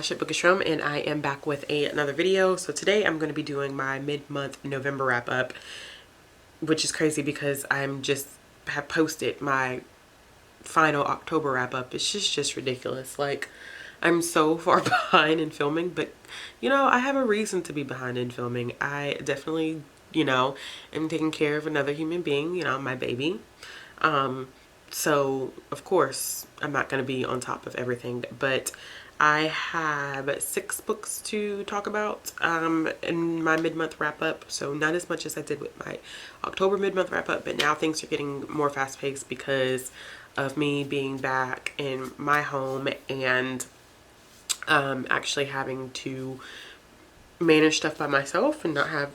Ship Book Shrum, and I am back with another video. So today I'm going to be doing my mid-month November wrap up, which is crazy because I'm just have posted my final October wrap up. It's just ridiculous. Like, I'm so far behind in filming, but you know, I have a reason to be behind in filming. I definitely, am taking care of another human being, my baby. So of course I'm not going to be on top of everything, but I have 6 books to talk about in my mid-month wrap up. So not as much as I did with my October mid-month wrap up, but now things are getting more fast-paced because of me being back in my home and actually having to manage stuff by myself and not have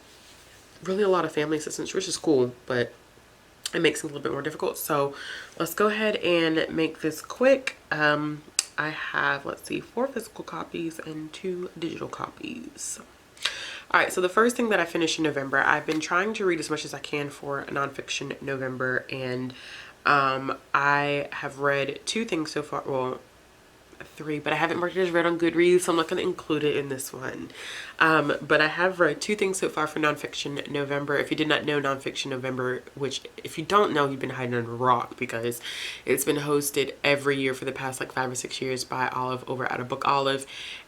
really a lot of family assistance, which is cool, but it makes it a little bit more difficult. So let's go ahead and make this quick. I have, let's see, 4 physical copies and 2 digital copies. All right, so the first thing that I finished in November, I've been trying to read as much as I can for nonfiction November, and I have read 2 things so far. Well, 3, but I haven't marked it as read on Goodreads, so I'm not going to include it in this one. But I have read 2 things so far for nonfiction November. If you did not know nonfiction November, which if you don't know, you've been hiding under a rock, because it's been hosted every year for the past like 5 or 6 years by Olive over at a Book Olive.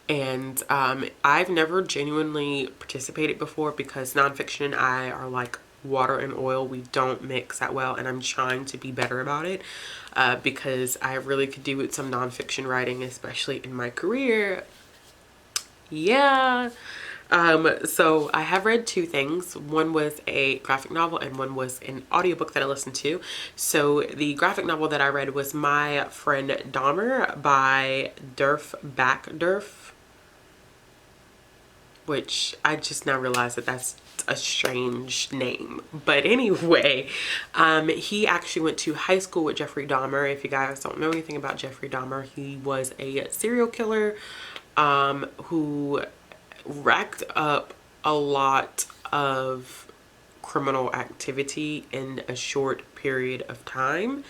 And I've never genuinely participated before because nonfiction and I are like water and oil. We don't mix that well, and I'm trying to be better about it because I really could do with some nonfiction writing, especially in my career. Yeah. So I have read 2 things. One was a graphic novel and one was an audiobook that I listened to. So the graphic novel that I read was My Friend Dahmer by Durf, which I just now realized that that's a strange name. But anyway, he actually went to high school with Jeffrey Dahmer. If you guys don't know anything about Jeffrey Dahmer, he was a serial killer who racked up a lot of criminal activity in a short period of time,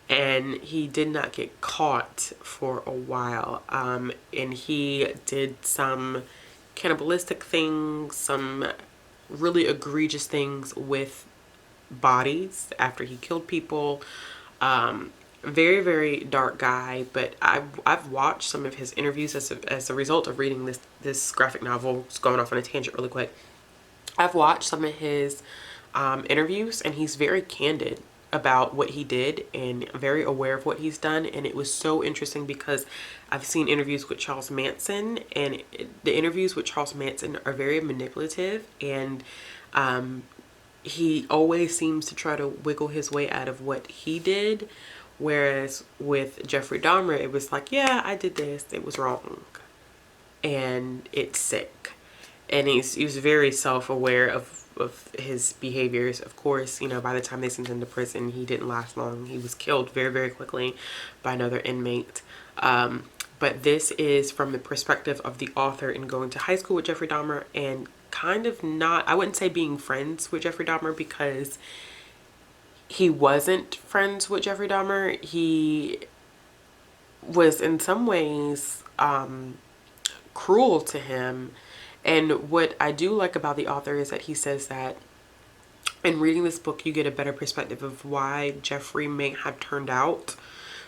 and he did not get caught for a while. And he did some cannibalistic things, some really egregious things with bodies after he killed people. Very, very dark guy, but I've watched some of his interviews as a result of reading this graphic novel. Just going off on a tangent really quick. I've watched some of his interviews, and he's very candid about what he did and very aware of what he's done. And it was so interesting because I've seen interviews with Charles Manson, and the interviews with Charles Manson are very manipulative, and he always seems to try to wiggle his way out of what he did. Whereas with Jeffrey Dahmer, it was like, yeah, I did this, it was wrong, and it's sick. And he was very self-aware of his behaviors. Of course, by the time they sent him to prison, he didn't last long. He was killed very, very quickly by another inmate. But this is from the perspective of the author in going to high school with Jeffrey Dahmer and kind of not, I wouldn't say being friends with Jeffrey Dahmer, because he wasn't friends with Jeffrey Dahmer. He was in some ways cruel to him. And what I do like about the author is that he says that in reading this book, you get a better perspective of why Jeffrey may have turned out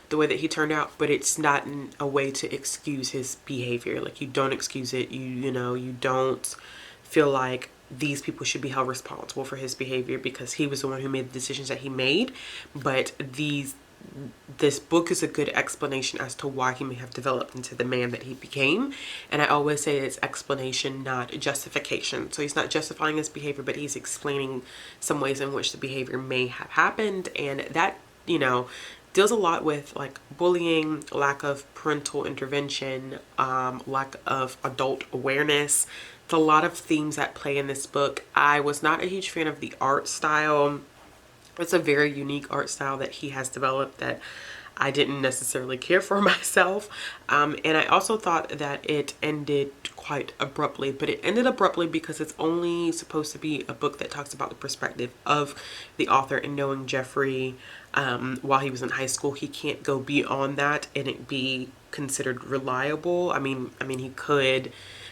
the way that he turned out, but it's not in a way to excuse his behavior. Like, you don't excuse it. You don't feel like these people should be held responsible for his behavior because he was the one who made the decisions that he made. But this book is a good explanation as to why he may have developed into the man that he became. And I always say it's explanation, not justification. So he's not justifying his behavior, but he's explaining some ways in which the behavior may have happened. And that, deals a lot with like bullying, lack of parental intervention, lack of adult awareness. It's a lot of themes that play in this book. I was not a huge fan of the art style. It's a very unique art style that he has developed that I didn't necessarily care for myself. And I also thought that it ended quite abruptly, but it ended abruptly because it's only supposed to be a book that talks about the perspective of the author, and knowing Jeffrey while he was in high school, he can't go beyond that and it be considered reliable. I mean he could,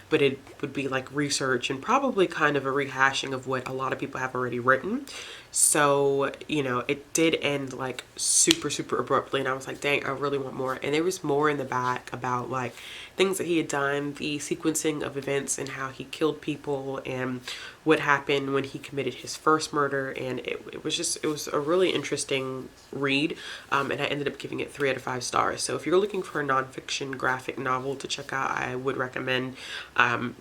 but it would be like research and probably kind of a rehashing of what a lot of people have already written. So, you know, it did end like super, super abruptly. And I was like, dang, I really want more. And there was more in the back about like things that he had done, the sequencing of events and how he killed people and what happened when he committed his first murder. And it was a really interesting read. And I ended up giving it 3 out of 5 stars. So if you're looking for a nonfiction graphic novel to check out, I would recommend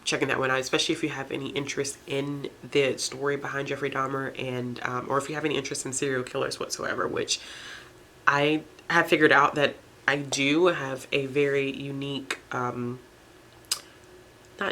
checking that one out, especially if you have any interest in the story behind Jeffrey Dahmer, and or if you have any interest in serial killers whatsoever, which I have figured out that I do have a very unique, not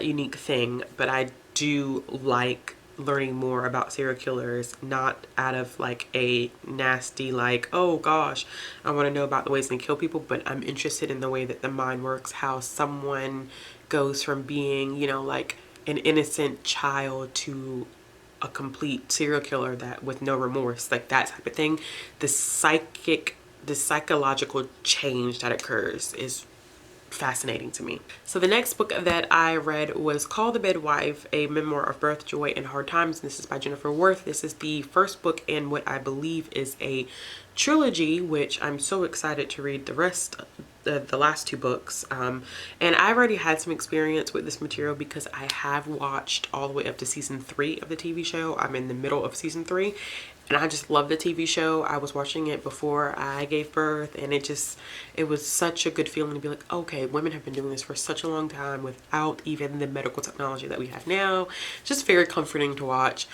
unique thing, but I do like learning more about serial killers, not out of like a nasty like, oh gosh, I want to know about the ways they kill people, but I'm interested in the way that the mind works, how someone goes from being, you know, like an innocent child to a complete serial killer that with no remorse, like that type of thing. The psychological change that occurs is fascinating to me. So the next book that I read was called The Midwife, a memoir of birth, joy, and hard times. And this is by Jennifer Worth. This is the first book in what I believe is a trilogy, which I'm so excited to read the rest, the last 2 books. And I already had some experience with this material because I have watched all the way up to season 3 of the TV show. I'm in the middle of season 3. And I just love the TV show. I was watching it before I gave birth, and it was such a good feeling to be like, okay, women have been doing this for such a long time without even the medical technology that we have now. Just very comforting to watch.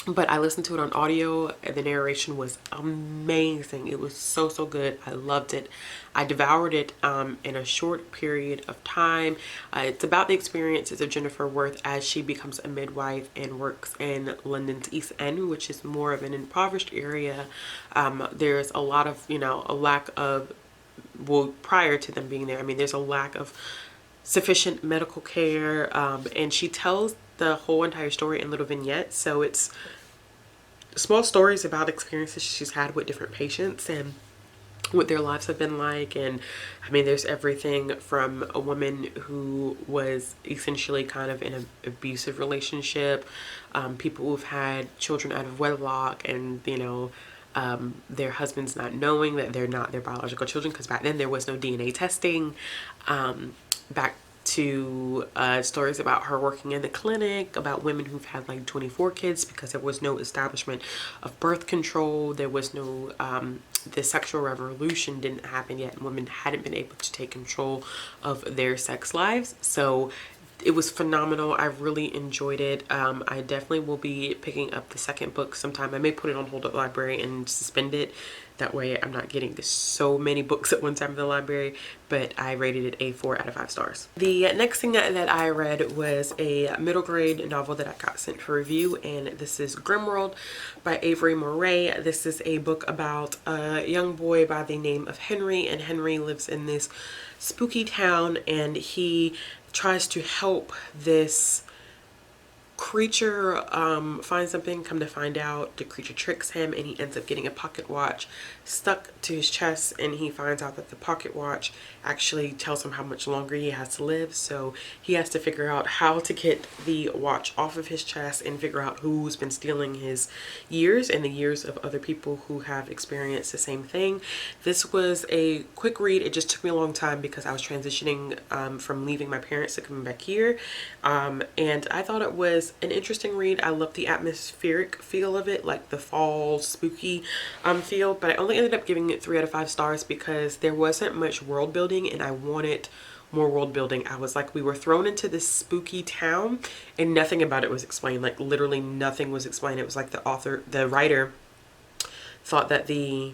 But I listened to it on audio and the narration was amazing. It was so, so good. I loved it. I devoured it in a short period of time. It's about the experiences of Jennifer Worth as she becomes a midwife and works in London's East End, which is more of an impoverished area. There's a lot of, you know, a lack of, well, prior to them being there, I mean, there's a lack of sufficient medical care, and she tells the whole entire story in little vignettes. So it's small stories about experiences she's had with different patients and what their lives have been like. And I mean, there's everything from a woman who was essentially kind of in an abusive relationship, people who've had children out of wedlock, and you know, their husbands not knowing that they're not their biological children, because back then there was no DNA testing, back to stories about her working in the clinic, about women who've had like 24 kids because there was no establishment of birth control. There was no, the sexual revolution didn't happen yet, and women hadn't been able to take control of their sex lives. So it was phenomenal. I really enjoyed it. I definitely will be picking up the second book sometime. I may put it on hold at the library and suspend it. That way I'm not getting so many books at one time in the library, but I rated it a 4 out of 5 stars. The next thing that I read was a middle grade novel that I got sent for review, and this is Grimworld by Avery Moray. This is a book about a young boy by the name of Henry, and Henry lives in this spooky town, and he tries to help this creature find something. Come to find out, the creature tricks him and he ends up getting a pocket watch stuck to his chest, and he finds out that the pocket watch actually tells him how much longer he has to live. So he has to figure out how to get the watch off of his chest and figure out who's been stealing his years and the years of other people who have experienced the same thing. This was a quick read. It just took me a long time because I was transitioning from leaving my parents to coming back here, and I thought it was an interesting read. I love the atmospheric feel of it, like the fall spooky feel, but I only ended up giving it 3 out of 5 stars because there wasn't much world building, and I wanted more world building. I was like, we were thrown into this spooky town and nothing about it was explained. Like literally nothing was explained. It was like the writer thought that the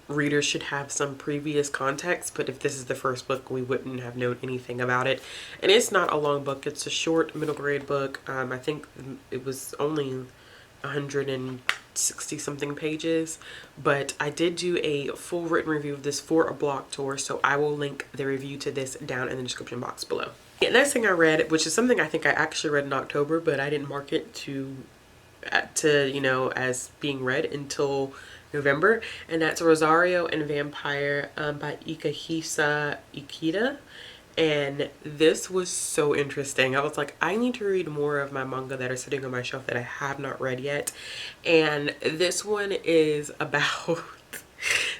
readers should have some previous context, but if this is the first book, we wouldn't have known anything about it. And it's not a long book. It's a short middle grade book. I think it was only 160 something pages, but I did do a full written review of this for a blog tour, so I will link the review to this down in the description box below. The next thing I read, which is something I think I actually read in October, but I didn't mark it to you know, as being read until November, and that's Rosario and Vampire by Ikahisa Ikeda. And this was so interesting. I was like, I need to read more of my manga that are sitting on my shelf that I have not read yet. And this one is about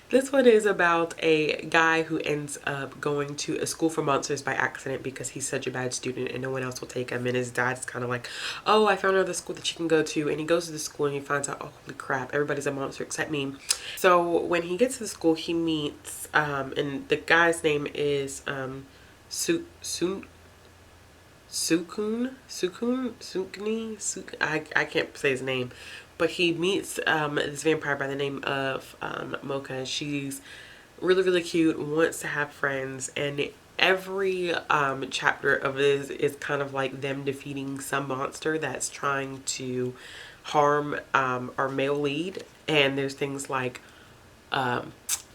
this one is about a guy who ends up going to a school for monsters by accident because he's such a bad student and no one else will take him. And his dad's kind of like, oh, I found another school that you can go to. And he goes to the school and he finds out, oh, holy crap, everybody's a monster except me. So when he gets to the school, he meets, and the guy's name is Sukuni. I can't say his name, but he meets this vampire by the name of Mocha. She's really, really cute, wants to have friends, and every chapter of this is kind of like them defeating some monster that's trying to harm our male lead. And there's things like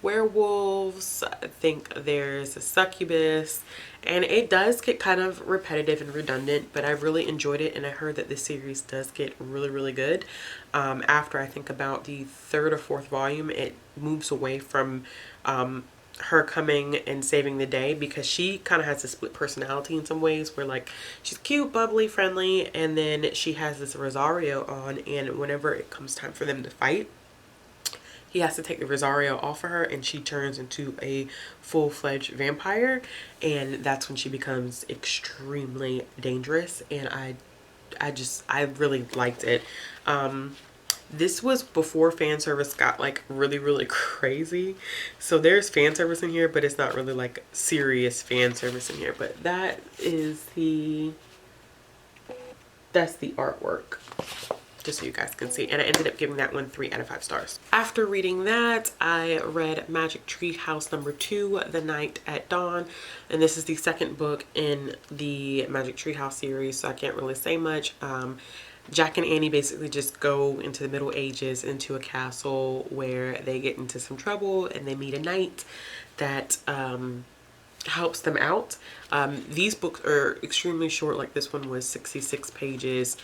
werewolves, I think there's a succubus, and it does get kind of repetitive and redundant, but I really enjoyed it. And I heard that this series does get really, really good. After I think about the third or fourth volume, it moves away from her coming and saving the day, because she kind of has a split personality in some ways, where like she's cute, bubbly, friendly, and then she has this Rosario on, and whenever it comes time for them to fight, he has to take the Rosario off of her and she turns into a full-fledged vampire, and that's when she becomes extremely dangerous. And I really liked it. This was before fan service got like really, really crazy. So there's fan service in here, but it's not really like serious fan service in here. But that's the artwork, just so you guys can see. And I ended up giving that one 3 out of 5 stars. After reading that, I read Magic Tree House #2, The Night at Dawn. And this is the second book in the Magic Tree House series, so I can't really say much. Jack and Annie basically just go into the Middle Ages, into a castle where they get into some trouble and they meet a knight that helps them out. These books are extremely short, like this one was 66 pages.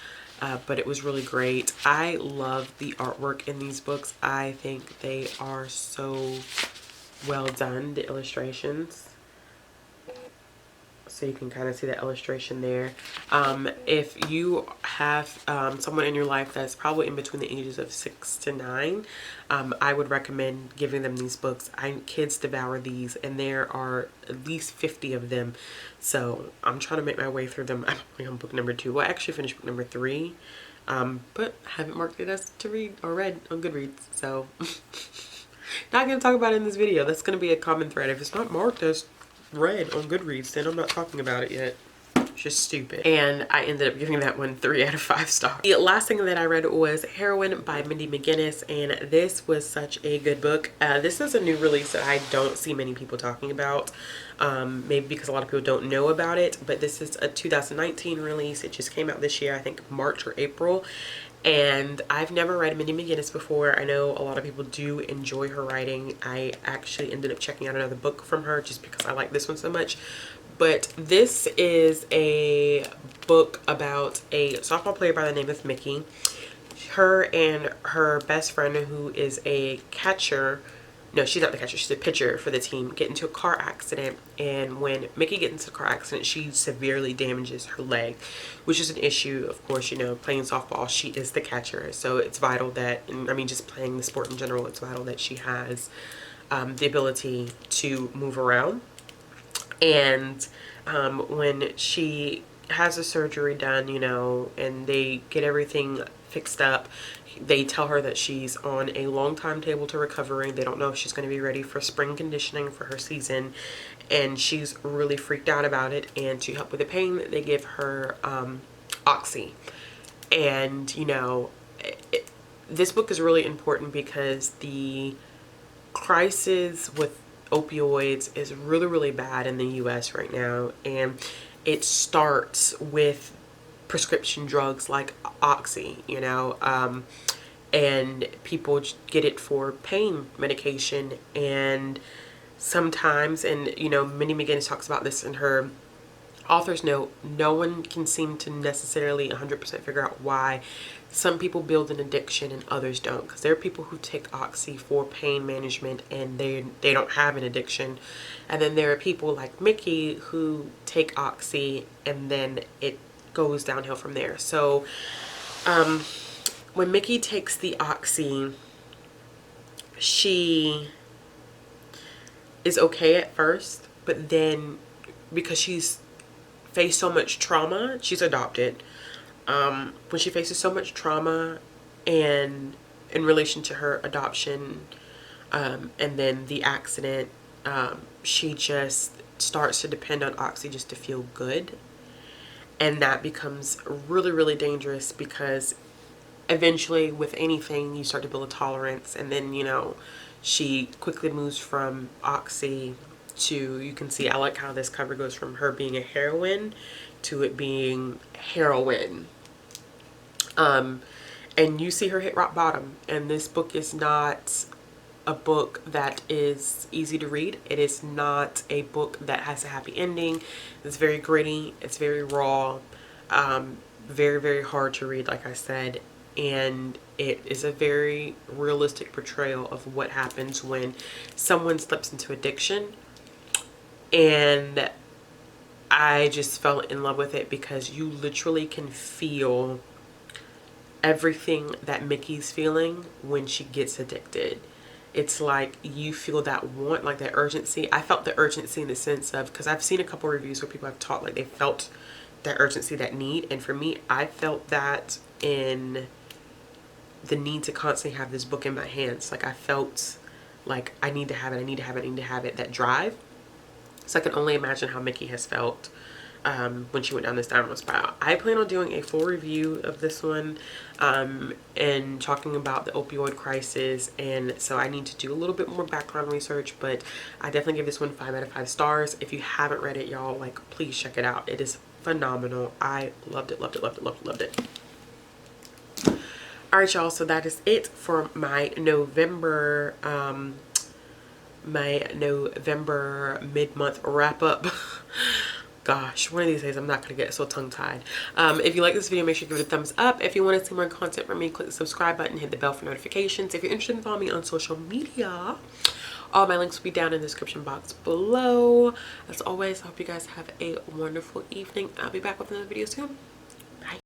But it was really great. I love the artwork in these books. I think they are so well done, the illustrations. So you can kind of see the illustration there. If you have someone in your life that's probably in between the ages of 6 to 9, I would recommend giving them these books. Kids devour these, and there are at least 50 of them. So I'm trying to make my way through them. I'm only on book #2. Well, I actually finished book #3, but haven't marked it as to read or read on Goodreads. So not going to talk about it in this video. That's going to be a common thread. If it's not marked as read on Goodreads, then I'm not talking about it yet. It's just stupid. And I ended up giving that one 3 out of 5 stars. The last thing that I read was Heroin by Mindy McGinnis, and this was such a good book. This is a new release that I don't see many people talking about, maybe because a lot of people don't know about it, but this is a 2019 release. It just came out this year, I think March or April. And I've never read Mindy McGinnis before. I know a lot of people do enjoy her writing. I actually ended up checking out another book from her just because I like this one so much. But this is a book about a softball player by the name of Mickey. Her and her best friend, who is a catcher, no, she's not the catcher, she's a pitcher for the team, get into a car accident. And when Mickey gets into the car accident, she severely damages her leg, which is an issue. Of course, you know, playing softball, she is the catcher. So it's vital that, and I mean, just playing the sport in general, it's vital that she has the ability to move around. And when she has the surgery done, you know, and they get everything fixed up, they tell her that she's on a long timetable to recovering. They don't know if she's going to be ready for spring conditioning for her season, and she's really freaked out about it. And to help with the pain, they give her Oxy. And you know, this book is really important because the crisis with opioids is really, really bad in the US right now, and it starts with prescription drugs like Oxy, you know, and people get it for pain medication. And sometimes, and you know, Mindy McGinnis talks about this in her Author's note, no one can seem to necessarily 100% figure out why some people build an addiction and others don't. Because there are people who take Oxy for pain management and they don't have an addiction. And then there are people like Mickey who take Oxy and then it goes downhill from there. So when Mickey takes the Oxy, she is okay at first, but then because she's faced so much trauma, she's adopted. When she faces so much trauma and in relation to her adoption, and then the accident, she just starts to depend on Oxy just to feel good. And that becomes really, really dangerous because eventually with anything you start to build a tolerance, and then, you know, she quickly moves from Oxy to, you can see, I like how this cover goes from her being a heroine to it being Heroin. And you see her hit rock bottom, and this book is not a book that is easy to read. It is not a book that has a happy ending. It's very gritty, it's very raw, very, very hard to read, like I said, and it is a very realistic portrayal of what happens when someone slips into addiction. And I just fell in love with it because you literally can feel everything that Mickey's feeling when she gets addicted. It's like you feel that want, like that urgency. I felt the urgency in the sense of, because I've seen a couple reviews where people have talked like they felt that urgency, that need, and for me, I felt that in the need to constantly have this book in my hands. Like I felt like I need to have it, I need to have it, I need to have it, that drive. So I can only imagine how Mickey has felt when she went down this downward spiral. I plan on doing a full review of this one and talking about the opioid crisis, and so I need to do a little bit more background research, but I definitely give this one 5 out of 5 stars. If you haven't read it, y'all, like, please check it out. It is phenomenal. I loved it, loved it, loved it, loved it, loved it. All right, y'all, so that is it for my November mid-month wrap up. Gosh, one of these days I'm not gonna get so tongue-tied. If you like this video, make sure you give it a thumbs up. If you want to see more content from me, click the subscribe button, hit the bell for notifications. If you're interested in following me on social media, all my links will be down in the description box below. As always, I hope you guys have a wonderful evening. I'll be back with another video soon.